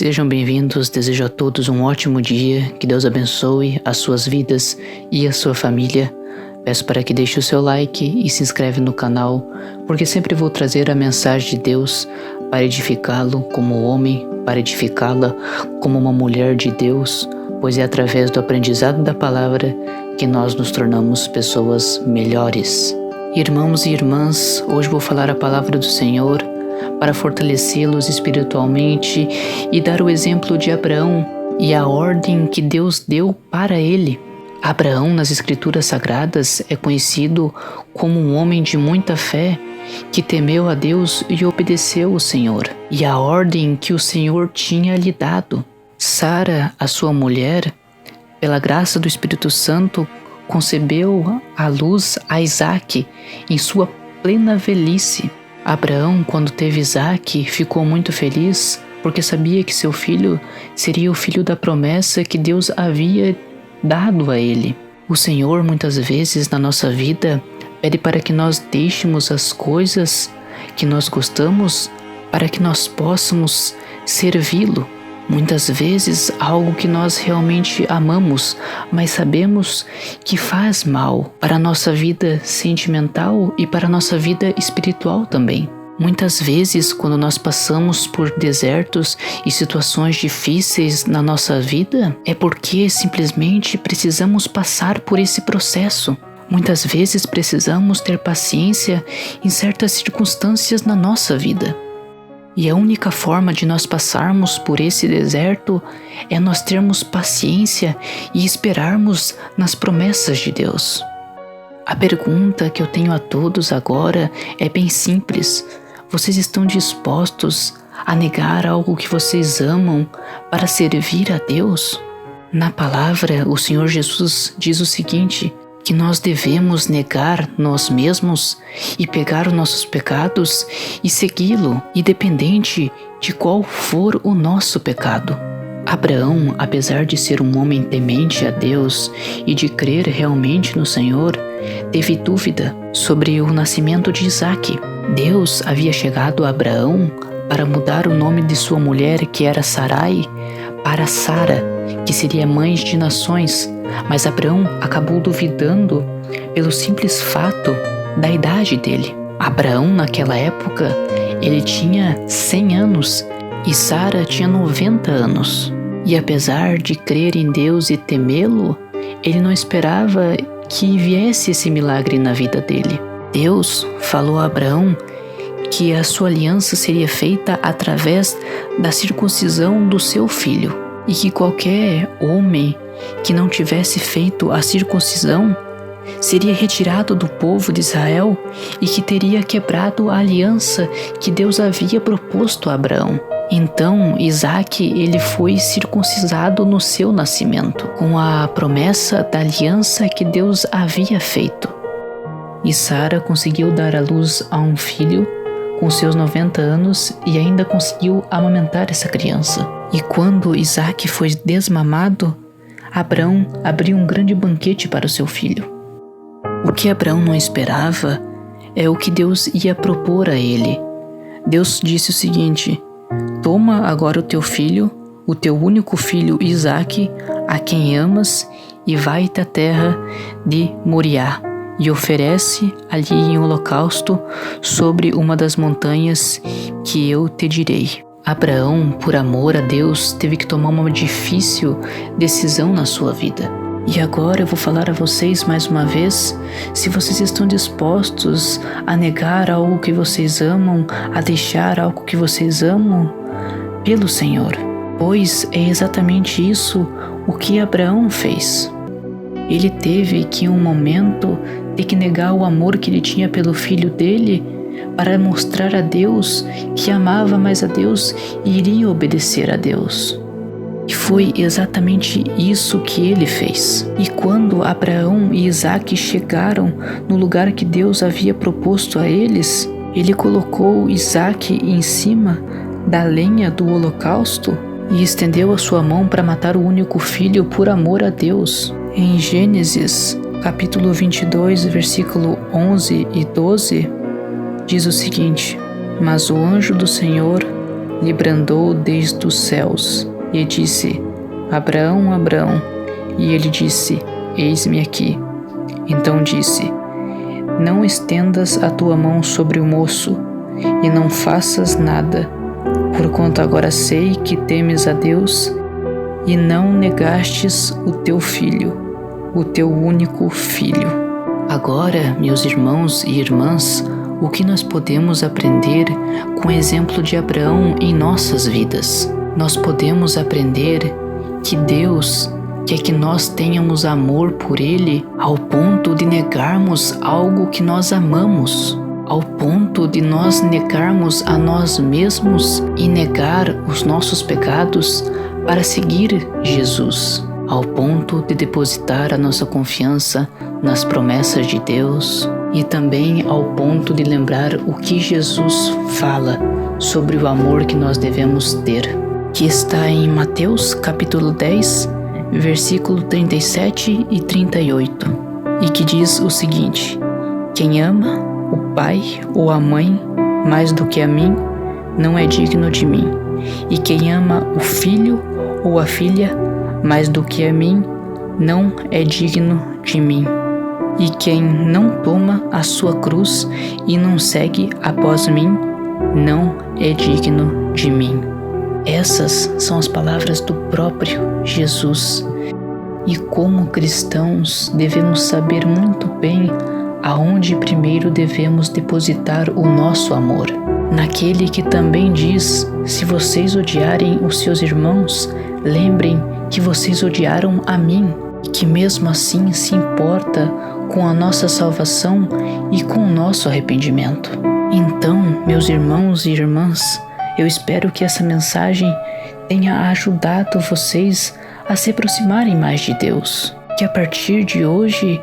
Sejam bem-vindos, desejo a todos um ótimo dia, que Deus abençoe as suas vidas e a sua família. Peço para que deixe o seu like e se inscreve no canal, porque sempre vou trazer a mensagem de Deus para edificá-lo como homem, para edificá-la como uma mulher de Deus, pois é através do aprendizado da palavra que nós nos tornamos pessoas melhores. Irmãos e irmãs, hoje vou falar a palavra do Senhor para fortalecê-los espiritualmente e dar o exemplo de Abraão e a ordem que Deus deu para ele. Abraão, nas Escrituras Sagradas, é conhecido como um homem de muita fé que temeu a Deus e obedeceu o Senhor e a ordem que o Senhor tinha lhe dado. Sara, a sua mulher, pela graça do Espírito Santo, concebeu à luz a Isaque em sua plena velhice. Abraão, quando teve Isaque, ficou muito feliz porque sabia que seu filho seria o filho da promessa que Deus havia dado a ele. O Senhor, muitas vezes na nossa vida, pede para que nós deixemos as coisas que nós gostamos para que nós possamos servi-lo. Muitas vezes algo que nós realmente amamos, mas sabemos que faz mal para a nossa vida sentimental e para a nossa vida espiritual também. Muitas vezes, quando nós passamos por desertos e situações difíceis na nossa vida, é porque simplesmente precisamos passar por esse processo. Muitas vezes precisamos ter paciência em certas circunstâncias na nossa vida. E a única forma de nós passarmos por esse deserto é nós termos paciência e esperarmos nas promessas de Deus. A pergunta que eu tenho a todos agora é bem simples. Vocês estão dispostos a negar algo que vocês amam para servir a Deus? Na palavra, o Senhor Jesus diz o seguinte, que nós devemos negar nós mesmos e pegar os nossos pecados e segui-lo, independente de qual for o nosso pecado. Abraão, apesar de ser um homem temente a Deus e de crer realmente no Senhor, teve dúvida sobre o nascimento de Isaque. Deus havia chegado a Abraão para mudar o nome de sua mulher, que era Sarai, para Sara, que seria mãe de nações, mas Abraão acabou duvidando pelo simples fato da idade dele. Abraão, naquela época, ele tinha 100 anos e Sara tinha 90 anos. E apesar de crer em Deus e temê-lo, ele não esperava que viesse esse milagre na vida dele. Deus falou a Abraão que a sua aliança seria feita através da circuncisão do seu filho e que qualquer homem que não tivesse feito a circuncisão seria retirado do povo de Israel e que teria quebrado a aliança que Deus havia proposto a Abraão. Então, Isaque, ele foi circuncisado no seu nascimento, com a promessa da aliança que Deus havia feito. E Sara conseguiu dar à luz a um filho com seus 90 anos e ainda conseguiu amamentar essa criança. E quando Isaque foi desmamado, Abraão abriu um grande banquete para o seu filho. O que Abraão não esperava é o que Deus ia propor a ele. Deus disse o seguinte: toma agora o teu filho, o teu único filho Isaque, a quem amas, e vai-te à terra de Moriá, e oferece ali em holocausto sobre uma das montanhas que eu te direi. Abraão, por amor a Deus, teve que tomar uma difícil decisão na sua vida. E agora eu vou falar a vocês mais uma vez, se vocês estão dispostos a negar algo que vocês amam, a deixar algo que vocês amam pelo Senhor. Pois é exatamente isso o que Abraão fez. Ele teve que em um momento ter que negar o amor que ele tinha pelo filho dele para mostrar a Deus que amava mais a Deus e iria obedecer a Deus. E foi exatamente isso que ele fez. E quando Abraão e Isaque chegaram no lugar que Deus havia proposto a eles, ele colocou Isaque em cima da lenha do holocausto e estendeu a sua mão para matar o único filho por amor a Deus. Em Gênesis, capítulo 22, versículo 11 e 12, diz o seguinte: mas o anjo do Senhor lhe brandou desde os céus e disse: Abraão, Abraão. E ele disse: Eis-me aqui. Então disse: Não estendas a tua mão sobre o moço, e não faças nada, porquanto agora sei que temes a Deus, e não negastes o teu filho, o teu único filho. Agora, meus irmãos e irmãs, o que nós podemos aprender com o exemplo de Abraão em nossas vidas? Nós podemos aprender que Deus quer que nós tenhamos amor por Ele ao ponto de negarmos algo que nós amamos, ao ponto de nós negarmos a nós mesmos e negar os nossos pecados para seguir Jesus, ao ponto de depositar a nossa confiança nas promessas de Deus e também ao ponto de lembrar o que Jesus fala sobre o amor que nós devemos ter, que está em Mateus capítulo 10, versículo 37 e 38, e que diz o seguinte: Quem ama o pai ou a mãe mais do que a mim, não é digno de mim, e quem ama o filho ou a filha mais do que a mim, não é digno de mim. E quem não toma a sua cruz e não segue após mim, não é digno de mim. Essas são as palavras do próprio Jesus. E como cristãos, devemos saber muito bem aonde primeiro devemos depositar o nosso amor. Naquele que também diz: se vocês odiarem os seus irmãos, lembrem que vocês odiaram a mim, e que mesmo assim se importa com a nossa salvação e com o nosso arrependimento. Então, meus irmãos e irmãs, eu espero que essa mensagem tenha ajudado vocês a se aproximarem mais de Deus, que a partir de hoje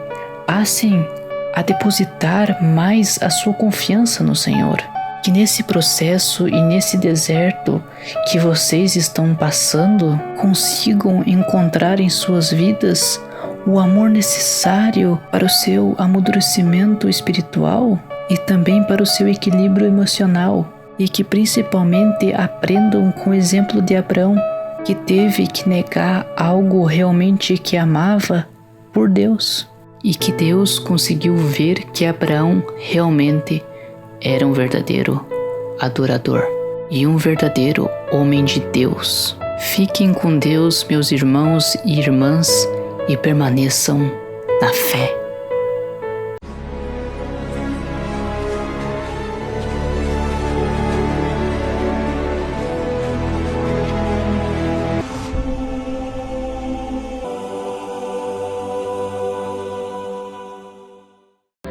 passem a depositar mais a sua confiança no Senhor, que nesse processo e nesse deserto que vocês estão passando, consigam encontrar em suas vidas o amor necessário para o seu amadurecimento espiritual e também para o seu equilíbrio emocional, e que principalmente aprendam com o exemplo de Abraão, que teve que negar algo realmente que amava por Deus, e que Deus conseguiu ver que Abraão realmente era um verdadeiro adorador e um verdadeiro homem de Deus. Fiquem com Deus, meus irmãos e irmãs, e permaneçam na fé.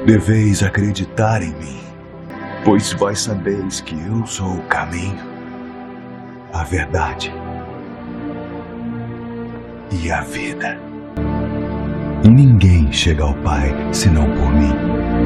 Deveis acreditar em mim, pois vós sabeis que eu sou o caminho, a verdade e a vida. E ninguém chega ao Pai senão por mim.